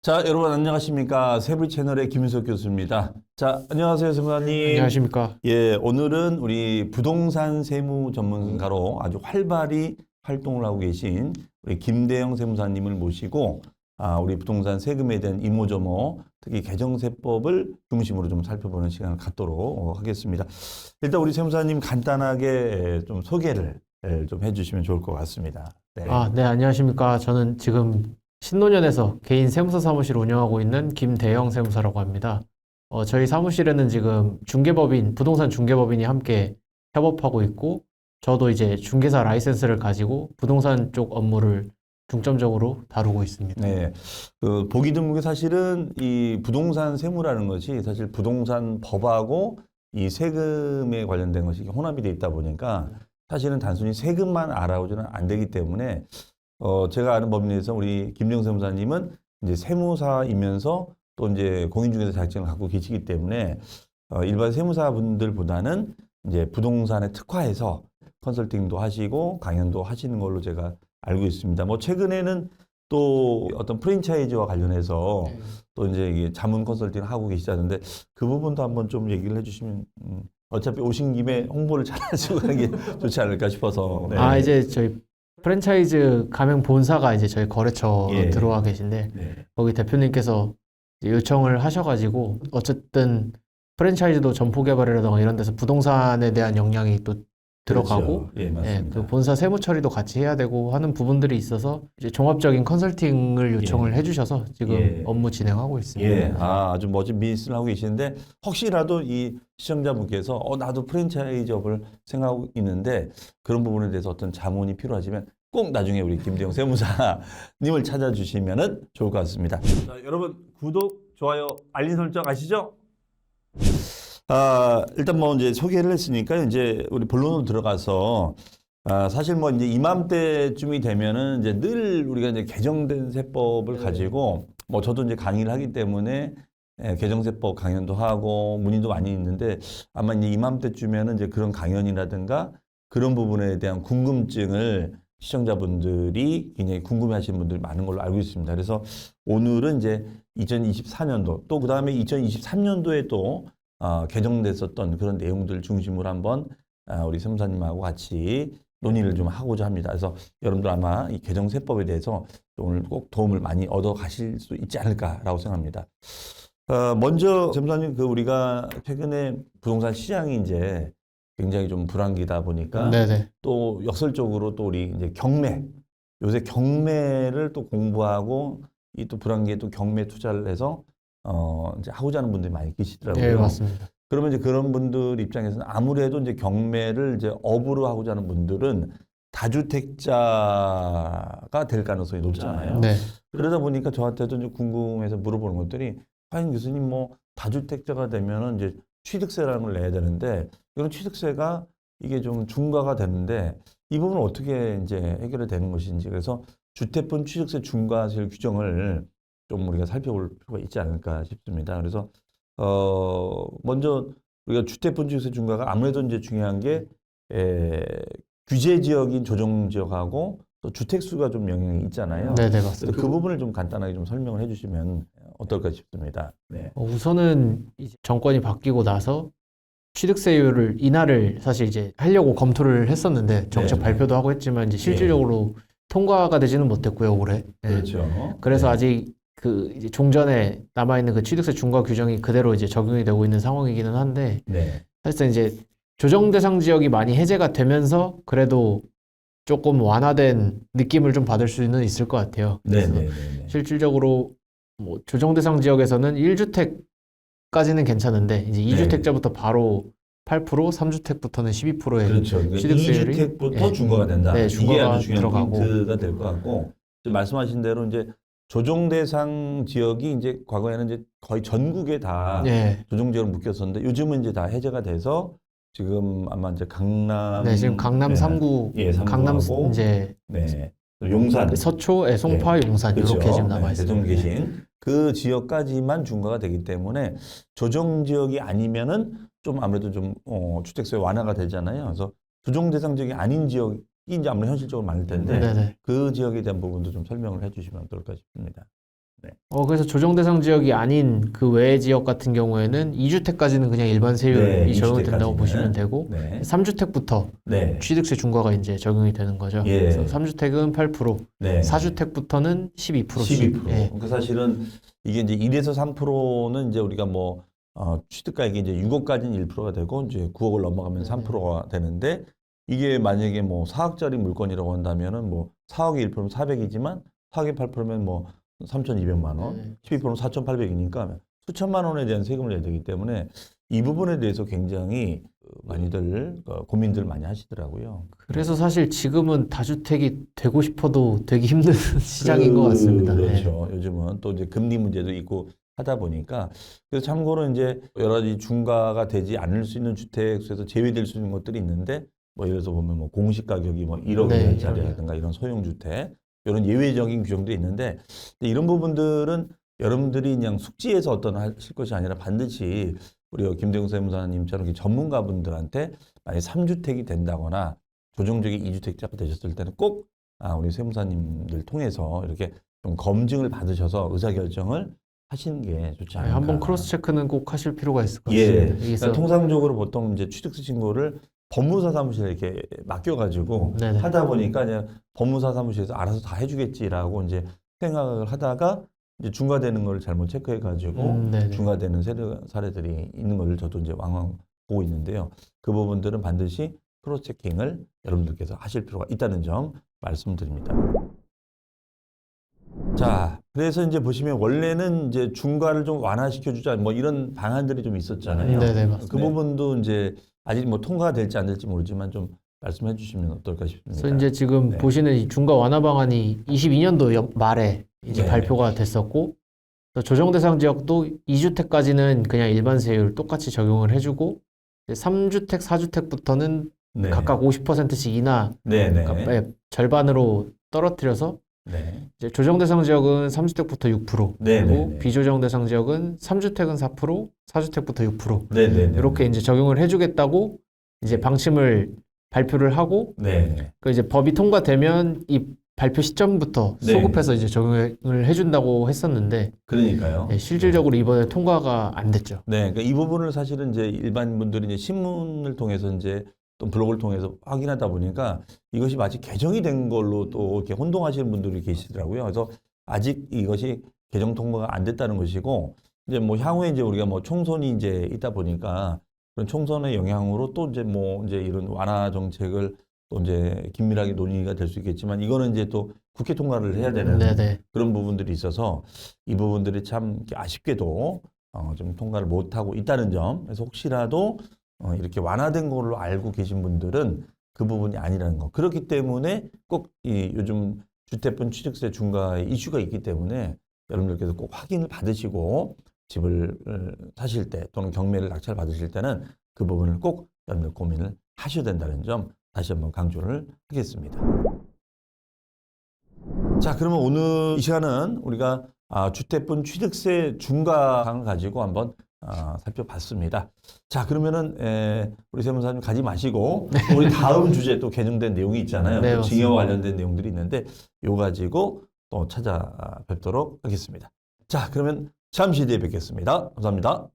자, 여러분 안녕하십니까? 세브리 채널의 김윤석 교수입니다. 자, 안녕하세요, 세무사님. 안녕하십니까. 예, 오늘은 우리 부동산 세무 전문가로 아주 활발히 활동을 하고 계신 우리 김대영 세무사님을 모시고 우리 부동산 세금에 대한 이모저모, 특히 개정세법을 중심으로 좀 살펴보는 시간을 갖도록 하겠습니다. 일단 우리 세무사님 간단하게 좀 소개를 좀 해주시면 좋을 것 같습니다. 네. 네, 안녕하십니까. 저는 지금 신노년에서 개인 세무사 사무실 운영하고 있는 김대영 세무사라고 합니다. 저희 사무실에는 지금 중개법인, 부동산 중개법인이 함께 협업하고 있고, 저도 이제 중개사 라이센스를 가지고 부동산 쪽 업무를 중점적으로 다루고 있습니다. 네. 보기 드물게 사실은 이 부동산 세무라는 것이 사실 부동산 법하고 이 세금에 관련된 것이 혼합이 돼 있다 보니까 사실은 단순히 세금만 알아오지는 안 되기 때문에 제가 아는 법리에 서 우리 김정 세무사님은 이제 세무사이면서 또 이제 공인중개사 자격증을 갖고 계시기 때문에 일반 세무사분들보다는 이제 부동산에 특화해서 컨설팅도 하시고 강연도 하시는 걸로 제가 알고 있습니다. 뭐 최근에는 또 어떤 프랜차이즈와 관련해서 또 이제 이게 자문 컨설팅을 하고 계시다는데 그 부분도 한번 좀 얘기를 해주시면 어차피 오신 김에 홍보를 잘 하시고 가는 게 좋지 않을까 싶어서. 네. 이제 저희 프랜차이즈 가맹 본사가 이제 저희 거래처로 예. 들어와 계신데, 네. 거기 대표님께서 이제 요청을 하셔가지고, 어쨌든 프랜차이즈도 점포 개발이라든가 이런 데서 부동산에 대한 영향이 또 들어가고, 그렇죠. 예, 맞습니다. 그 본사 세무 처리도 같이 해야 되고 하는 부분들이 있어서 이제 종합적인 컨설팅을 요청을 해주셔서 지금 업무 진행하고 있습니다. 예, 아주 멋진 비즈니스를 하고 계시는데 혹시라도 이 시청자분께서 나도 프랜차이즈업을 생각하고 있는데 그런 부분에 대해서 어떤 자문이 필요하시면 꼭 나중에 우리 김대영 세무사님을 찾아주시면 좋을 것 같습니다. 자, 여러분 구독, 좋아요, 알림 설정 아시죠? 일단 뭐 이제 소개를 했으니까 이제 우리 본론으로 들어가서 사실 뭐 이제 이맘때쯤이 되면은 이제 늘 우리가 이제 개정된 세법을 가지고 뭐 저도 이제 강의를 하기 때문에 개정세법 강연도 하고 문의도 많이 있는데 아마 이제 이맘때쯤에는 이제 그런 강연이라든가 그런 부분에 대한 궁금증을 시청자분들이 굉장히 궁금해하시는 분들이 많은 걸로 알고 있습니다. 그래서 오늘은 이제 2024년도 또 그 다음에 2023년도에 또 개정됐었던 그런 내용들 중심으로 한번 우리 세무사님하고 같이 논의를 좀 하고자 합니다. 그래서 여러분들 아마 이 개정세법에 대해서 오늘 꼭 도움을 많이 얻어 가실 수 있지 않을까라고 생각합니다. 먼저 세무사님 우리가 최근에 부동산 시장이 이제 굉장히 좀 불황기다 보니까 네네. 또 역설적으로 또 우리 이제 요새 경매를 또 공부하고 이 또 불황기에 또 경매 투자를 해서 이제 하고자 하는 분들이 많이 계시더라고요. 네, 맞습니다. 그러면 이제 그런 분들 입장에서는 아무래도 이제 경매를 이제 업으로 하고자 하는 분들은 다주택자가 될 가능성이 높잖아요. 네. 그러다 보니까 저한테도 이제 궁금해서 물어보는 것들이 과연 교수님 뭐 다주택자가 되면은 이제 취득세라는 걸 내야 되는데 이런 취득세가 이게 좀 중과가 되는데 이 부분은 어떻게 이제 해결이 되는 것인지 그래서 주택분 취득세 중과세 규정을 좀 우리가 살펴볼 필요가 있지 않을까 싶습니다. 그래서 먼저 우리가 주택분 취득세 중과가 아무래도 이제 중요한 게 규제 지역인 조정 지역하고 또 주택 수가 좀 영향이 있잖아요. 네네, 그래서 맞습니다. 그 부분을 좀 간단하게 좀 설명을 해주시면 어떨까 싶습니다. 네. 우선은 이제 정권이 바뀌고 나서 취득세율을 인하를 사실 이제 하려고 검토를 했었는데 정책 네. 발표도 하고 했지만 이제 실질적으로 통과가 되지는 못했고요, 올해. 네. 그렇죠. 그래서 네. 아직 이제 종전에 남아있는 그 취득세 중과 규정이 그대로 이제 적용이 되고 있는 상황이기는 한데, 네. 사실상 이제 조정 대상 지역이 많이 해제가 되면서 그래도 조금 완화된 느낌을 좀 받을 수는 있을 것 같아요. 네. 그래서 네. 실질적으로 뭐 조정 대상 지역에서는 1주택까지는 괜찮은데 이제 2주택자부터 바로 8%, 3주택부터는 12%의 그렇죠. 취득세율이 2주택부터 중과가 된다. 네, 이게 중과가 아주 중요한 들어가고. 포인트가 될 것 같고 지금 말씀하신 대로 이제 조정 대상 지역이 이제 과거에는 이제 거의 전국에 다 조정 지역을 묶였었는데 요즘은 이제 다 해제가 돼서 지금 아마 이제 강남 지금 강남 3구, 강남 삼구하고, 이제 용산, 서초, 송파, 용산 그렇죠. 이렇게 지금 남아 있습니다. 대통령 계신 그 지역까지만 중과가 되기 때문에 조정 지역이 아니면은 좀 아무래도 좀 주택세 완화가 되잖아요. 그래서 조정 대상 지역이 아닌 지역이 이제 아무래도 현실적으로 많을 텐데 네네. 그 지역에 대한 부분도 좀 설명을 해주시면 어떨까 싶습니다. 그래서 조정 대상 지역이 아닌 그 외의 지역 같은 경우에는 2주택까지는 그냥 일반 세율이 네, 적용이 2주택 된다고 까지는. 보시면 되고 네. 3주택부터 네. 취득세 중과가 이제 적용이 되는 거죠. 예. 그래서 3주택은 8%, 네. 4주택부터는 12%씩. 12%. 예. 그러니까 사실은 이게 이제 1에서 3%는 이제 우리가 뭐 취득가액이 이제 6억까지는 1%가 되고 이제 9억을 넘어가면 3%가 되는데 이게 만약에 뭐 4억짜리 물건이라고 한다면은 뭐 4억이 1%면 400이지만 4억이 8%면 뭐 3,200만 원, 네. 12%는 4,800이니까 수천만 원에 대한 세금을 내야 되기 때문에 이 부분에 대해서 굉장히 많이들 고민들 많이 하시더라고요. 그래서 사실 지금은 다주택이 되고 싶어도 되기 힘든 시장인 것 같습니다. 예. 그렇죠. 요즘은 또 이제 금리 문제도 있고 하다 보니까 그래서 참고로 이제 여러 가지 중과가 되지 않을 수 있는 주택수에서 제외될 수 있는 것들이 있는데 뭐 예를 들어서 보면 뭐 공시 가격이 뭐 1억 네, 원짜리라든가 이런 소형 주택 이런 예외적인 규정도 있는데 이런 부분들은 여러분들이 그냥 숙지해서 어떤 하실 것이 아니라 반드시 우리 김대웅 세무사님처럼 전문가분들한테 만약 3주택이 된다거나 조정적인 2주택자가 되셨을 때는 꼭 우리 세무사님들 통해서 이렇게 좀 검증을 받으셔서 의사결정을 하시는 게 좋지 않을까. 한번 크로스 체크는 꼭 하실 필요가 있을 것 예. 같습니다. 그러니까 통상적으로 보통 이제 취득세 신고를 법무사 사무실에 이렇게 맡겨가지고 네네. 하다 보니까 이제 법무사 사무실에서 알아서 다 해주겠지라고 이제 생각을 하다가 이제 중과되는 걸 잘못 체크해가지고 네네. 중과되는 사례들이 있는 걸 저도 이제 왕왕 보고 있는데요. 그 부분들은 반드시 크로스 체킹을 여러분들께서 하실 필요가 있다는 점 말씀드립니다. 자, 그래서 이제 보시면 원래는 이제 중과를 좀 완화시켜주자 뭐 이런 방안들이 좀 있었잖아요. 네네, 맞습니다. 그 부분도 이제 아직 뭐 통과가 될지 안 될지 모르지만 좀 말씀해 주시면 어떨까 싶습니다. 그래서 이제 지금 네. 보시는 이 중과 완화 방안이 22년도 말에 이제 네. 발표가 됐었고 또 조정 대상 지역도 2주택까지는 그냥 일반 세율 똑같이 적용을 해주고 3주택, 4주택부터는 네. 각각 50%씩 인하 네네. 그러니까 떨어뜨려서 네. 이제 조정 대상 지역은 3주택부터 6% 네네네. 그리고 비조정 대상 지역은 3주택은 4%, 4주택부터 6% 네네네. 이렇게 이제 적용을 해주겠다고 이제 방침을 발표를 하고 네. 그 이제 법이 통과되면 이 발표 시점부터 네. 소급해서 이제 적용을 해준다고 했었는데 그러니까요. 실질적으로 이번에 통과가 안 됐죠. 네, 그러니까 이 부분을 사실은 이제 일반 분들이 이제 신문을 통해서 이제 또 블로그를 통해서 확인하다 보니까 이것이 마치 개정이 된 걸로 또 이렇게 혼동하시는 분들이 계시더라고요. 그래서 아직 이것이 개정 통과가 안 됐다는 것이고 이제 뭐 향후에 이제 우리가 뭐 총선이 이제 있다 보니까 그런 총선의 영향으로 또 이제 뭐 이제 이런 완화 정책을 또 이제 긴밀하게 논의가 될 수 있겠지만 이거는 이제 또 국회 통과를 해야 되는 네네. 그런 부분들이 있어서 이 부분들이 참 아쉽게도 좀 통과를 못하고 있다는 점. 그래서 혹시라도 이렇게 완화된 걸로 알고 계신 분들은 그 부분이 아니라는 거. 그렇기 때문에 꼭 이 요즘 주택분 취득세 중과의 이슈가 있기 때문에 여러분들께서 꼭 확인을 받으시고 집을 사실 때 또는 경매를 낙찰 받으실 때는 그 부분을 꼭 여러분들 고민을 하셔야 된다는 점 다시 한번 강조를 하겠습니다. 자, 그러면 오늘 이 시간은 우리가 주택분 취득세 중과항을 가지고 한번 살펴봤습니다. 자, 그러면은 우리 세무사님 가지 마시고 우리 다음 주제 또 개정된 내용이 있잖아요. 네, 또 징여와 맞습니다. 관련된 내용들이 있는데 이거 가지고 또 찾아뵙도록 하겠습니다. 자, 그러면 잠시 뒤에 뵙겠습니다. 감사합니다.